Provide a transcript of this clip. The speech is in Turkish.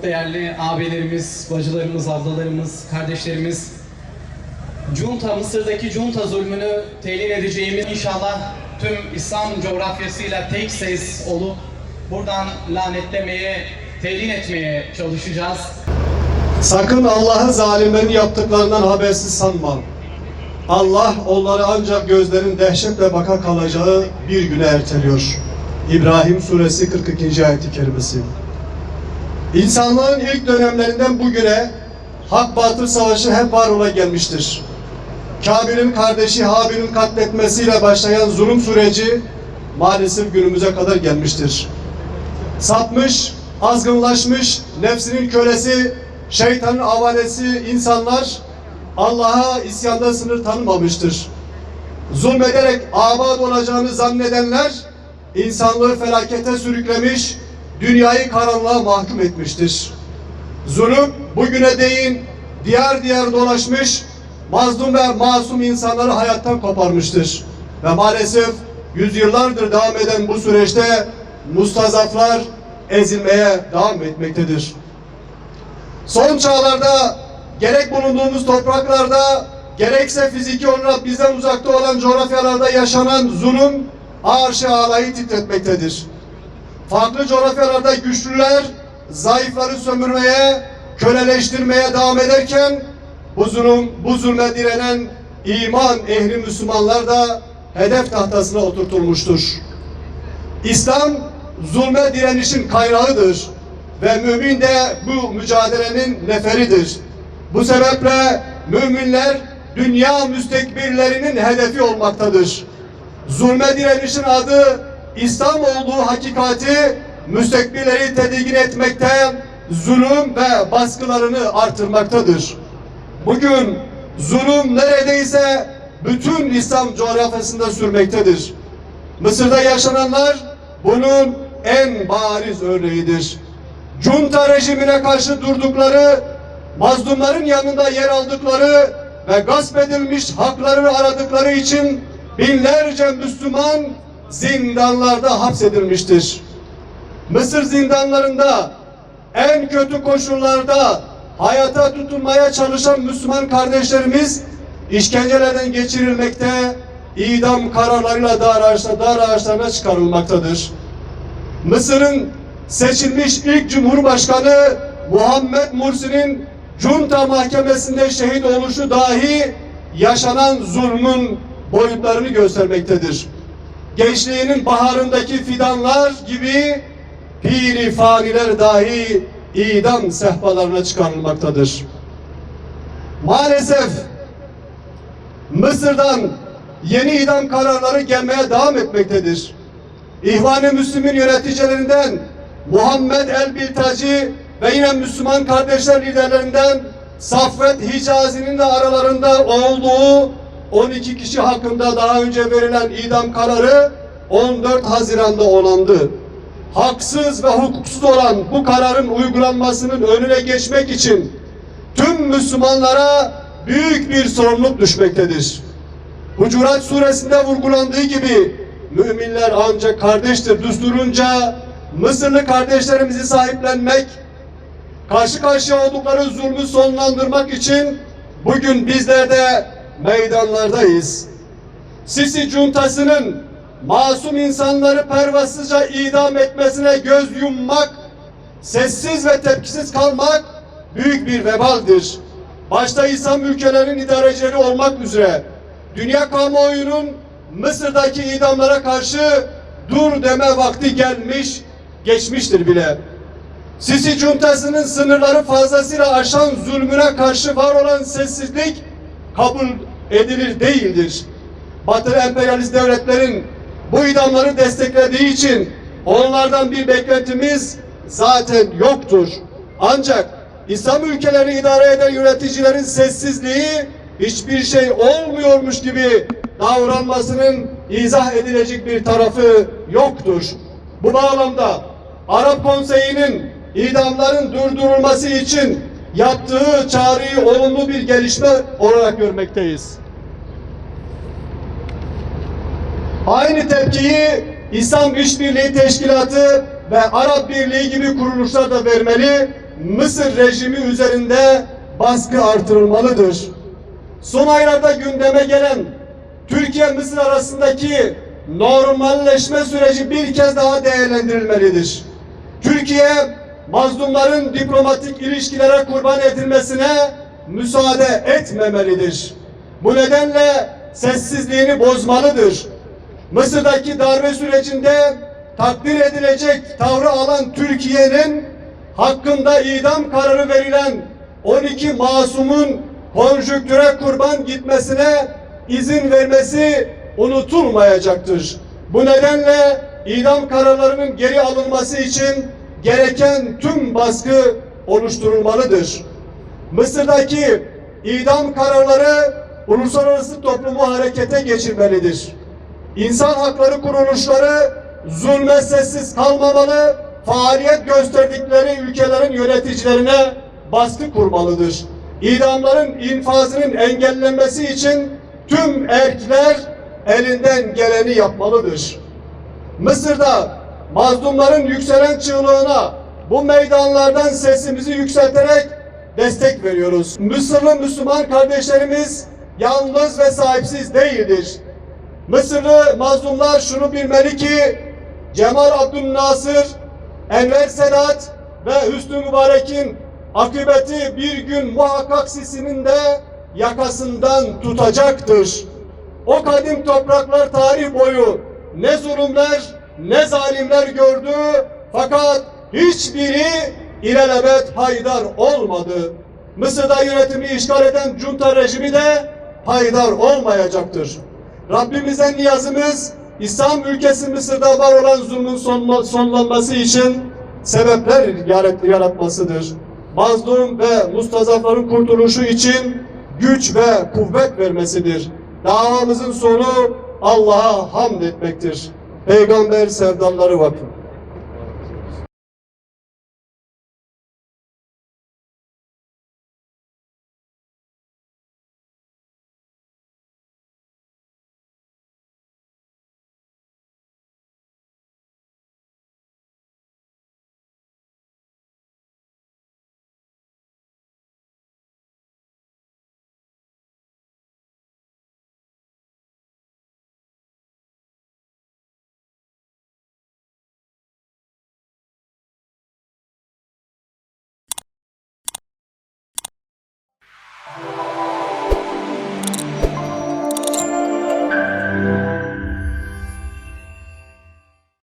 değerli abilerimiz, bacılarımız, ablalarımız, kardeşlerimiz, Mısır'daki junta zulmünü telin edeceğimiz, inşallah tüm İslam coğrafyasıyla tek ses olup buradan lanetlemeye, telin etmeye çalışacağız. Sakın Allah'ı zalimlerin yaptıklarından habersiz sanma. Allah onları ancak gözlerin dehşetle baka kalacağı bir güne erteliyor. İbrahim suresi 42. ayet-i kerimesi. İnsanlığın ilk dönemlerinden bugüne hak batıl savaşı hep var ola gelmiştir. Kabil'in kardeşi Habil'in katletmesiyle başlayan zulüm süreci maalesef günümüze kadar gelmiştir. Sapmış, azgınlaşmış, nefsinin kölesi, şeytanın avanesi insanlar Allah'a isyanda sınır tanımamıştır. Zulmederek abad olacağını zannedenler insanlığı felakete sürüklemiş, dünyayı karanlığa mahkum etmiştir. Zulüm bugüne değin diyar diyar dolaşmış, mazlum ve masum insanları hayattan koparmıştır. Ve maalesef yüzyıllardır devam eden bu süreçte mustazaflar ezilmeye devam etmektedir. Son çağlarda gerek bulunduğumuz topraklarda gerekse fiziki olarak bizden uzakta olan coğrafyalarda yaşanan zulüm arş-ı alayı titretmektedir. Farklı coğrafyalarda güçlüler zayıfları sömürmeye, köleleştirmeye devam ederken bu zulme direnen iman ehli Müslümanlar da hedef tahtasına oturtulmuştur. İslam zulme direnişin kaynağıdır ve mümin de bu mücadelenin neferidir. Bu sebeple müminler dünya müstekbirlerinin hedefi olmaktadır. Zulme direnişin adı İslam olduğu hakikati müstekbirleri tedirgin etmekte, zulüm ve baskılarını artırmaktadır. Bugün zulüm neredeyse bütün İslam coğrafyasında sürmektedir. Mısır'da yaşananlar bunun en bariz örneğidir. Junta rejimine karşı durdukları, mazlumların yanında yer aldıkları ve gasp edilmiş haklarını aradıkları için binlerce Müslüman zindanlarda hapsedilmiştir. Mısır zindanlarında en kötü koşullarda hayata tutunmaya çalışan Müslüman kardeşlerimiz işkencelerden geçirilmekte, idam kararlarıyla dar ağaçlarına çıkarılmaktadır. Mısır'ın seçilmiş ilk Cumhurbaşkanı Muhammed Mursi'nin junta mahkemesinde şehit oluşu dahi yaşanan zulmün boyutlarını göstermektedir. Gençliğinin baharındaki fidanlar gibi piri faniler dahi idam sehpalarına çıkarılmaktadır. Maalesef Mısır'dan yeni idam kararları gelmeye devam etmektedir. İhvan-ı Müslümin yöneticilerinden Muhammed el-Biltaci ve yine Müslüman kardeşler liderlerinden Saffet Hicazi'nin de aralarında olduğu 12 kişi hakkında daha önce verilen idam kararı 14 Haziran'da onandı. Haksız ve hukuksuz olan bu kararın uygulanmasının önüne geçmek için tüm Müslümanlara büyük bir sorumluluk düşmektedir. Hucurat suresinde vurgulandığı gibi müminler ancak kardeştir düsturunca Mısırlı kardeşlerimizi sahiplenmek, karşı karşıya oldukları zulmü sonlandırmak için bugün bizler de meydanlardayız. Sisi cuntasının masum insanları pervasızca idam etmesine göz yummak, sessiz ve tepkisiz kalmak büyük bir vebaldir. Başta İslam ülkelerinin idarecileri olmak üzere dünya kamuoyunun Mısır'daki idamlara karşı dur deme vakti geçmiştir bile. Sisi cuntasının sınırları fazlasıyla aşan zulmüne karşı var olan sessizlik kabul edilir değildir. Batılı emperyalist devletlerin bu idamları desteklediği için onlardan bir beklentimiz zaten yoktur. Ancak İslam ülkelerini idare eden yöneticilerin sessizliği hiçbir şey olmuyormuş gibi davranmasının izah edilecek bir tarafı yoktur. Bu bağlamda Arap Konseyi'nin idamların durdurulması için yaptığı çağrıyı olumlu bir gelişme olarak görmekteyiz. Aynı tepkiyi İslam İşbirliği Teşkilatı ve Arap Birliği gibi kuruluşlar da vermeli Mısır rejimi üzerinde baskı artırılmalıdır. Son aylarda gündeme gelen Türkiye-Mısır arasındaki normalleşme süreci bir kez daha değerlendirilmelidir. Türkiye, mazlumların diplomatik ilişkilere kurban edilmesine müsaade etmemelidir. Bu nedenle sessizliğini bozmalıdır. Mısır'daki darbe sürecinde takdir edilecek tavrı alan Türkiye'nin hakkında idam kararı verilen 12 masumun konjüktüre kurban gitmesine izin vermesi unutulmayacaktır. Bu nedenle idam kararlarının geri alınması için gereken tüm baskı oluşturulmalıdır. Mısır'daki idam kararları uluslararası toplumu harekete geçirmelidir. İnsan hakları kuruluşları zulme sessiz kalmamalı, faaliyet gösterdikleri ülkelerin yöneticilerine baskı kurmalıdır. İdamların infazının engellenmesi için tüm erkler elinden geleni yapmalıdır. Mısır'da mazlumların yükselen çığlığına bu meydanlardan sesimizi yükselterek destek veriyoruz. Mısırlı Müslüman kardeşlerimiz yalnız ve sahipsiz değildir. Mısırlı mazlumlar şunu bilmeli ki Cemal Abdülnasır, Enver Sedat ve Hüsnü Mübarek'in akıbeti bir gün muhakkak Sisi'nin de yakasından tutacaktır. O kadim topraklar tarih boyu ne zulümler ne zalimler gördü, fakat hiçbiri ilelebet haydar olmadı. Mısır'da yönetimi işgal eden junta rejimi de haydar olmayacaktır. Rabbimizden niyazımız İslam ülkesi Mısır'da var olan zulmün sonlanması için sebepler yaratmasıdır. Mazlum ve mustazafların kurtuluşu için güç ve kuvvet vermesidir. Davamızın sonu Allah'a hamd etmektir. Peygamber sevdaları vakfı.